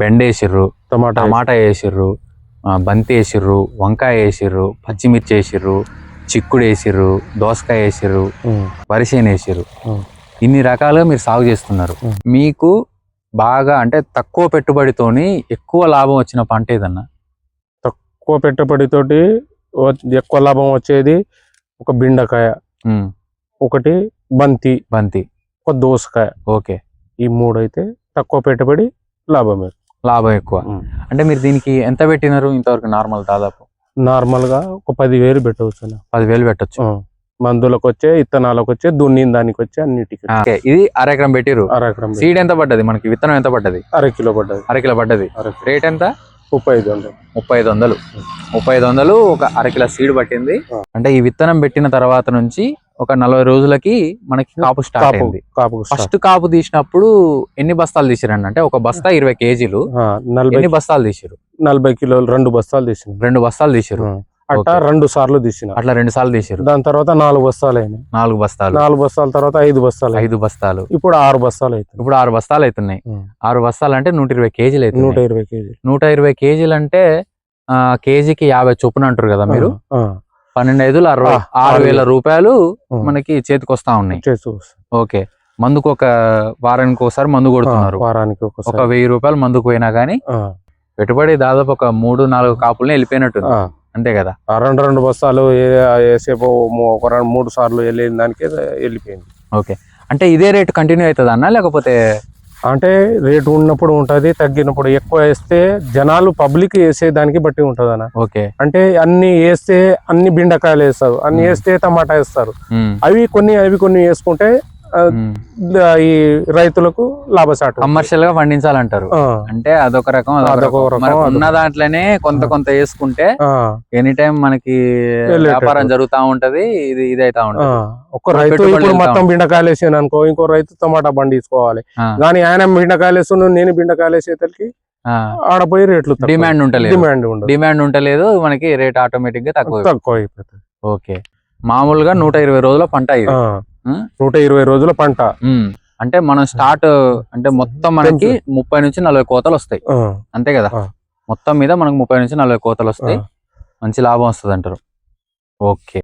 బెండ వేసిర్రు, టమాటా వేసిర్రు, బంతి వేసిర్రు, వంకాయ వేసిర్రు, పచ్చిమిర్చి వేసిర్రు, చిక్కుడు వేసిర్రు, దోసకాయ వేసిర్రు, వరిసేను వేసిర్రు. ఇన్ని రకాలుగా మీరు సాగు చేస్తున్నారు. మీకు బాగా అంటే తక్కువ పెట్టుబడితోని ఎక్కువ లాభం వచ్చిన పంట ఏదన్నా? తక్కువ పెట్టుబడితోటి ఎక్కువ లాభం వచ్చేది ఒక బెండకాయ, ఒకటి బంతి, ఒక దోసకాయ. ఓకే, ఈ మూడు అయితే తక్కువ పెట్టుబడి లాభం ఎక్కువ. అంటే మీరు దీనికి ఎంత పెట్టినారు ఇంతవరకు? దాదాపు నార్మల్ గా ఒక 10,000 పెట్టవచ్చు. 10,000 పెట్టచ్చు. మందులకు వచ్చే, ఇత్తనాలకు వచ్చే, దున్నిన దానికి వచ్చే అన్నిటికీ. ఇది అరెకరం పెట్టిరు. అరెకరం. సీడ్ ఎంత పడ్డది మనకి? విత్తనం ఎంత పడ్డది? అరకిలో పడ్డది. అరకిలో పడ్డది. రేట్ ఎంత? 3500. 3500 ఒక అరకిలో సీడ్ పట్టింది. అంటే ఈ విత్తనం పెట్టిన తర్వాత నుంచి ఒక 40 రోజులకి మనకి కాపు స్టార్ట్ అయింది. ఫస్ట్ కాపు తీసినప్పుడు ఎన్ని బస్తాలు తీసిరండి? అంటే ఒక బస్తా 20 కేజీలు. ఎన్ని బస్తాలు తీసిరు? 40 కిలోలు 2 బస్తాలు తీసిరు. 2 బస్తాలు తీసిరు. అట్లా 2 సార్లు తీసిన. అట్లా 2 సార్లు తీసిరు. దాని తర్వాత 4 బస్తాలు అయినాయి. 4 బస్తాలు. 4 బస్తాల తర్వాత 5 బస్తాలు. ఇప్పుడు 6 బస్తాలు అవుతుంది. ఇప్పుడు 6 బస్తాలు అవుతున్నాయి. 6 బస్తాలు అంటే 120 కేజీలు అవుతుంది. 120 కేజీలు. 120 కేజీలు అంటే కేజీకి 50 చొప్పున అంటారు కదా మీరు. 12,500 6,000 రూపాయలు మనకి చేతికి వస్తా ఉన్నాయి. ఓకే, మందుకు ఒక వారానికి ఒకసారి మందు కొడుతున్నారు. వారానికి ఒక 1000 రూపాయలు మందుకు పోయినా గానీ పెట్టుబడి దాదాపు ఒక 3-4 కాపుల్ని వెళ్ళిపోయినట్టు, అంతే కదా? 2 బస్తాలు వేసేపు ఒక 3 సార్లు వెళ్ళిన దానికి వెళ్ళిపోయింది. ఓకే, అంటే ఇదే రేట్ కంటిన్యూ అవుతుంది అన్న, లేకపోతే? అంటే రేటు ఉన్నప్పుడు ఉంటది, తగ్గినప్పుడు. ఎక్కువ వేస్తే జనాలు పబ్లిక్ వేసే దానికి బట్టి ఉంటది అన్న. ఓకే, అంటే అన్ని వేస్తే అన్ని బెండకాయలు వేస్తారు, అన్ని వేస్తే టమాటా వేస్తారు. అవి కొన్ని వేసుకుంటే ఈ రైతులకు లాభసాటు. కమర్షియల్ గా పండించాలంటారు. అంటే అదొక రకం. ఉన్న దాంట్లోనే కొంత వేసుకుంటే ఎనీ టైం మనకి వ్యాపారం జరుగుతా ఉంటది. ఇది అయితే ఉంటది. ఒక రైతు ఇప్పుడు మొత్తం బెండకాయలు వేసాను అనుకో, ఇంకో రైతు టమాటా పండించుకోవాలి. కానీ ఆయన బెండకాయలు వేస్తున్నాడు, నేను బెండకాయలు వేసేతలకి ఆడపోయి రేట్లు డిమాండ్ ఉంటలేదు, మనకి రేట్ ఆటోమేటిక్ గా తక్కువ అయిపోతుంది. ఓకే, మామూలుగా 120 రోజుల పంట ఇది. 120 రోజుల పంట అంటే మనం స్టార్ట్ అంటే మొత్తం మనకి 30 నుంచి 40 కోతలు వస్తాయి, అంతే కదా? మొత్తం మీద మనకు 30 నుంచి 40 కోతలు వస్తాయి. మంచి లాభం వస్తుంది అంటారు. ఓకే.